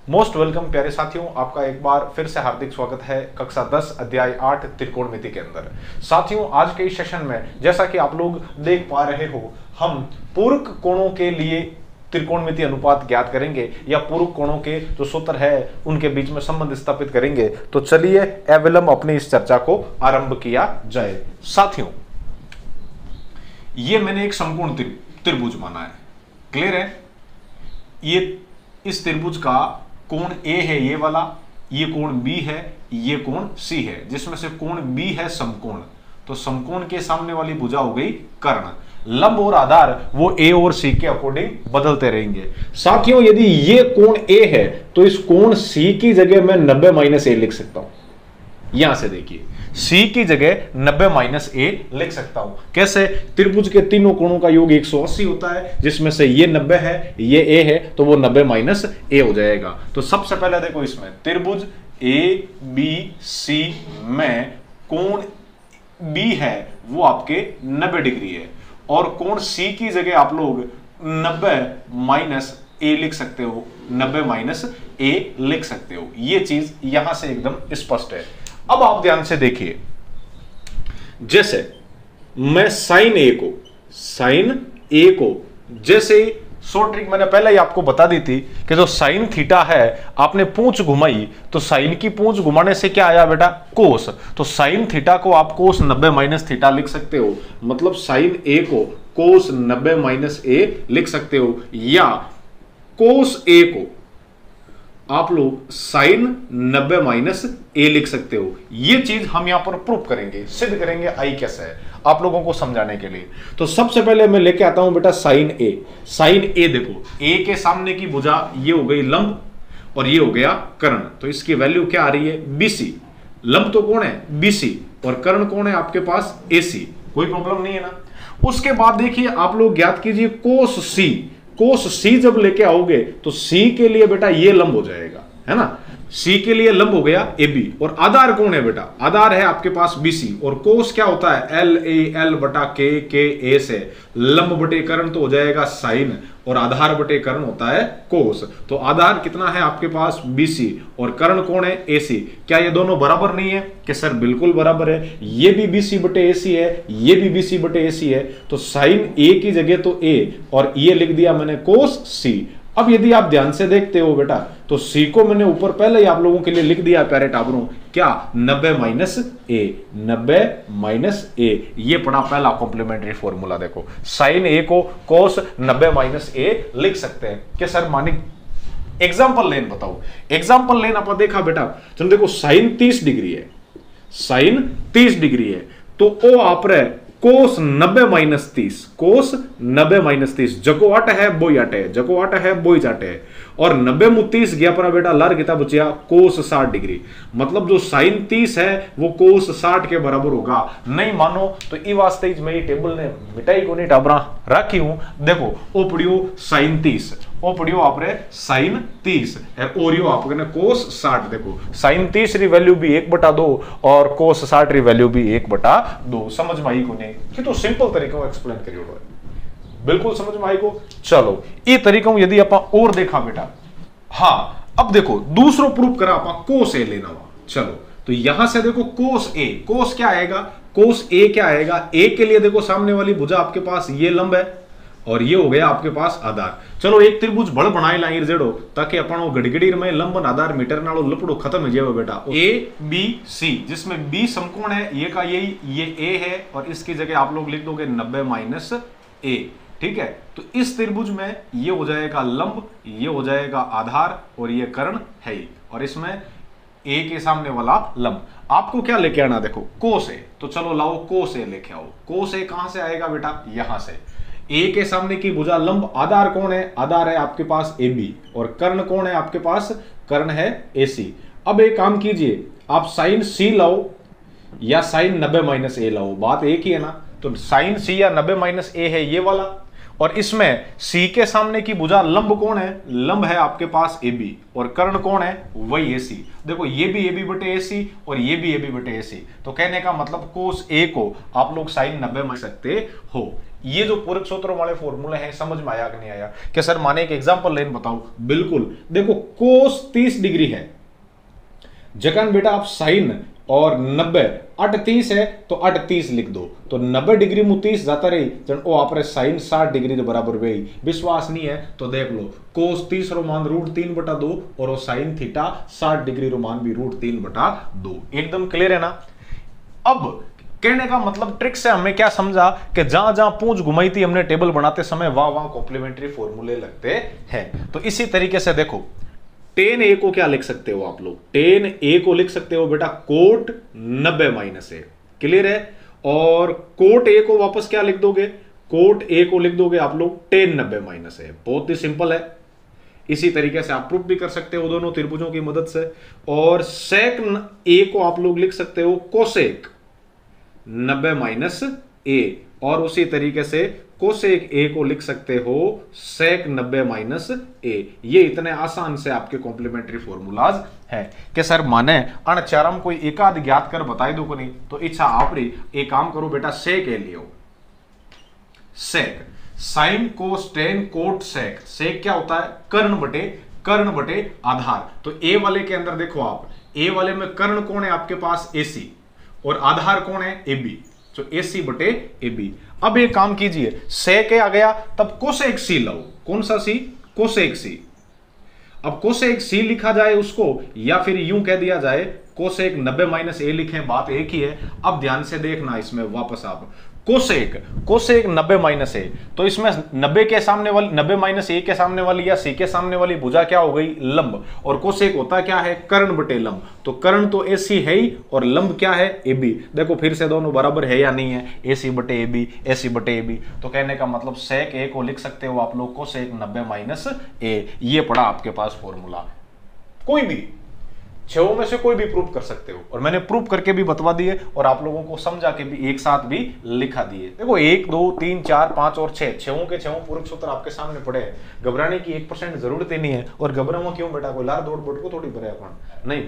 Most welcome प्यारे साथियों, आपका एक बार फिर से हार्दिक स्वागत है कक्षा 10 अध्याय 8 त्रिकोणमिति के अंदर। साथियों, आज के इस सेशन में जैसा कि आप लोग देख पा रहे हो, हम पूरक कोणों के लिए त्रिकोणमिति अनुपात ज्ञात करेंगे या पूरक कोणों के जो सूत्र है उनके बीच में संबंध स्थापित करेंगे। तो चलिए अविलंब अपनी इस चर्चा को आरंभ किया जाए। साथियों, ये मैंने एक समकोण त्रिभुज माना है, क्लियर है। ये इस त्रिभुज का कोण ए है ये वाला, ये कोण बी है, ये कोण सी है, जिसमें से कोण बी है समकोण। तो समकोण के सामने वाली भुजा हो गई कर्ण। लंब और आधार वो ए और सी के अकॉर्डिंग बदलते रहेंगे। साथियों, यदि ये कोण ए है तो इस कोण सी की जगह मैं 90 - a लिख सकता हूं। यहां से देखिए, C की जगह 90 - a लिख सकता हूं। कैसे? त्रिभुज के तीनों कोणों का योग 180 होता है, जिसमें से ये 90 है, ये a है, तो वो 90 - a हो जाएगा। तो सबसे पहले देखो, इसमें त्रिभुज ABC में कोण B है वो आपके 90 डिग्री है, और कोण C की जगह आप लोग 90 - a लिख सकते हो, 90 - a लिख सकते हो। ये चीज यहां से एकदम स्पष्ट है। अब आप ध्यान से देखिए, जैसे मैं साइन ए को जैसे शॉर्ट ट्रिक मैंने पहले ही आपको बता दी थी कि जो साइन थीटा है, आपने पूंछ घुमाई तो साइन की पूंछ घुमाने से क्या आया बेटा? कोस। तो साइन थीटा को आप कोस 90 - थीटा लिख सकते हो, मतलब साइन ए को कोस 90 - a लिख सकते हो, या कोस ए को आप लोग साइन 90 - a लिख सकते हो। ये चीज हम यहां पर प्रूफ करेंगे, सिद्ध करेंगे। आई कैसे है आप लोगों को समझाने के लिए। तो सबसे पहले मैं लेके आता हूं बेटा साइन ए। साइन ए देखो, ए के सामने की भुजा ये हो गई लंब और ये हो गया कर्ण। तो इसकी वैल्यू क्या आ रही है? BC। लंब तो कौन है? BC, और कर्ण कौन है आपके पास? AC। कोई प्रॉब्लम नहीं है ना। उसके बाद देखिए, आप लोग ज्ञात कीजिए कोस C। कोस C जब लेके आओगे तो C के लिए बेटा ये लंब हो जाएगा, है ना। C के लिए लंब हो गया AB, और आधार कौन है बेटा? आधार है आपके पास BC, और कोस क्या होता है? LAL बटा K A से लंब बटे कर्ण तो हो जाएगा साइन, और आधार बटे कर्ण होता है कोस। तो आधार कितना है आपके पास? BC, और कर्ण कौन है? AC। क्या ये दोनों बराबर नहीं है? कि सर बिल्कुल बराबर है। ये भी BC बटे AC है, ये भी BC बटे AC है। तो साइन A की जगह तो A, और ये लिख दिया मैंने कोस C। अब यदि आप ध्यान से देखते हो बेटा, तो C को मैंने ऊपर पहले ही आप लोगों के लिए लिख दिया प्यारे टाबरों, क्या? 90 - a, 90 - a। ये पड़ा पहला कॉम्प्लीमेंट्री फॉर्मूला। देखो, साइन A को कोस 90 - a लिख सकते हैं। कि सर मानिक एग्जाम्पल लेन बताओ। एग्जाम्पल लेन आप देखा बेटा, चलो देखो, साइन 30 डिग्री है, साइन 30 डिग्री है, तो ओ आप रहे कोस 90 - 30, कोस 90 - 30। जको अट है बोई अट है, जको अट है बोई जाट है, और 90 - 30 गया अपना बेटा लार कितना बचिया? कोस 60 डिग्री। मतलब जो साइन 30 है वो कोस 60 के बराबर होगा। नहीं मानो तो ई वास्ते मैं ये टेबल ने मिटाई को नहीं टाबरा रखी हूं। देखो, ओ पड़ियो साइन 30, ओ पड़ियो आपने साइन 30, और यो आपने कोस 60। देखो, साइन 30 री वैल्यू भी 1/2 और कोस 60 री वैल्यू भी 1/2। समझ में आई को नहीं कि तो सिंपल तरीका एक्सप्लेन करियो, बिल्कुल समझ में आई को। चलो, ये तरीका यदि आप और देखा बेटा, हाँ, अब देखो दूसरो प्रूफ करा आप कोस ए लेना हुआ। चलो, तो यहां से देखो कोस ए, कोस क्या आएगा? कोस ए क्या आएगा? ए के लिए देखो, सामने वाली भुजा आपके पास ये लंब है, और ये हो गया आपके पास आधार। चलो, एक त्रिभुज बड़ बनाए लाइन जेड़ो, ताकि अपन गड़गड़ी में लंबन आधार मीटर नालो लपड़ो खत्म हो जाए बेटा। ABC, जिसमें B समकोण है, ये का यही, ये A है, और इसकी जगह आप लोग लिख दोगे 90 - a। ठीक है, तो इस त्रिभुज में ये हो जाएगा लंब, ये हो जाएगा आधार, और ये कर्ण है ही, और इसमें A के सामने वाला लंब। आपको क्या लेके आना? देखो, कोस A। तो चलो लाओ कोस A लेके आओ। कोस A कहां से आएगा बेटा? यहां से। A के सामने की भुजा लंब, आधार कौन है? आधार है आपके पास AB, और कर्ण कौन है आपके पास? कर्ण है AC। अब एक काम कीजिए, आप साइन C लाओ या साइन 90 - a लाओ, बात एक ही है ना। तो साइन C या 90 - a है ये वाला, और इसमें C के सामने की भुजा लंब कौन है? लंब है आपके पास AB, और कर्ण कौन है? वही AC। देखो, ये भी AB बटे AC और ये भी AB बटे AC। तो कहने का मतलब कोस A को आप लोग साइन 90 मान सकते हो। ये जो पूरक सूत्रों वाले फॉर्मूले हैं समझ में आया कि नहीं आया? कि सर माने एक एग्जांपल लेन बताऊं, बिल्कुल देखो कोस 30 डिग्री है, जगन बेटा आप साइन और 90 38 है तो 38 लिख दो, तो 90 डिग्री मु 30 जाता रही जन ओ आप साइन 60 डिग्री के बराबर वे। विश्वास नहीं है तो देख लो कोस 30 रो मान √3/2 और वो साइन थीटा 60 डिग्री रो मान भी √3/2। एकदम क्लियर है ना? अब कहने का मतलब ट्रिक से हमें क्या समझा कि जहां जहां पूंछ घुमाई थी हमने टेबल बनाते समय वहां कॉम्प्लीमेंट्री फॉर्मूले लगते हैं। तो इसी तरीके से देखो टेन ए को क्या लिख सकते हो आप लोग? टेन ए को लिख सकते हो बेटा कोट 90 - ए। क्लियर है? और कोट ए को वापस क्या लिख दोगे? कोट ए को लिख दोगे आप लोग टेन 90 - ए। बहुत ही सिंपल है। इसी तरीके से आप प्रूफ भी कर सकते हो दोनों त्रिभुजों की मदद से। और सेक ए को आप लोग लिख सकते हो कोसेक 90 - ए, और उसी तरीके से कोसेक ए को लिख सकते हो सेक 90 - ए। ये इतने आसान से आपके कॉम्प्लीमेंट्री फॉर्मूलाज हैं कि सर माने अण चारम कोई एकाध ज्ञात कर बताई दो को नहीं, तो इच्छा आपरी एक काम करो बेटा सेक ए लियो। Sec sine cos tan cot sec. Sec क्या होता है? कर्ण बटे आधार। तो ए वाले के अंदर देखो आप, ए वाले में कर्ण कौन है आपके पास? AC, और आधार कौन है? AB। तो AC बटे AB। अब एक काम कीजिए, सेक ए आ गया तब कोसेक C लो। कौन सा C? Cosec C। अब कोसेक C लिखा जाए उसको, या फिर यूं कह दिया जाए कोसेक 90 - ए लिखें, बात एक ही है। अब ध्यान से देखना इसमें वापस आप कोसेक 90 - ए, तो इसमें 90 के सामने वाली 90 - ए के सामने वाली या सी के सामने वाली भुजा क्या हो गई? लंब। और कोसेक होता क्या है? कर्ण बटे लंब। तो कर्ण तो AC है ही, और लंब क्या है? AB। देखो फिर से दोनों बराबर है या नहीं है? AC बटे AB, AC बटे AB। तो कहने का मतलब सेक ए को लिख सकते हो आप लोग कोसेक 90 - ए। ये पड़ा आपके पास फॉर्मूला। कोई भी 6 में से कोई भी प्रूफ कर सकते हो, और मैंने प्रूफ करके भी बतवा दिए और आप लोगों को समझा के भी एक साथ भी लिखा दिए। देखो 1 2 3 4 5 और 6 6 के 6 पूरक सूत्र आपके सामने पड़े हैं। घबराने की 1% जरूरत ही नहीं है। और घबराओ क्यों बेटा? कोई लार दौड़ बोट को थोड़ी भरे अपन नहीं।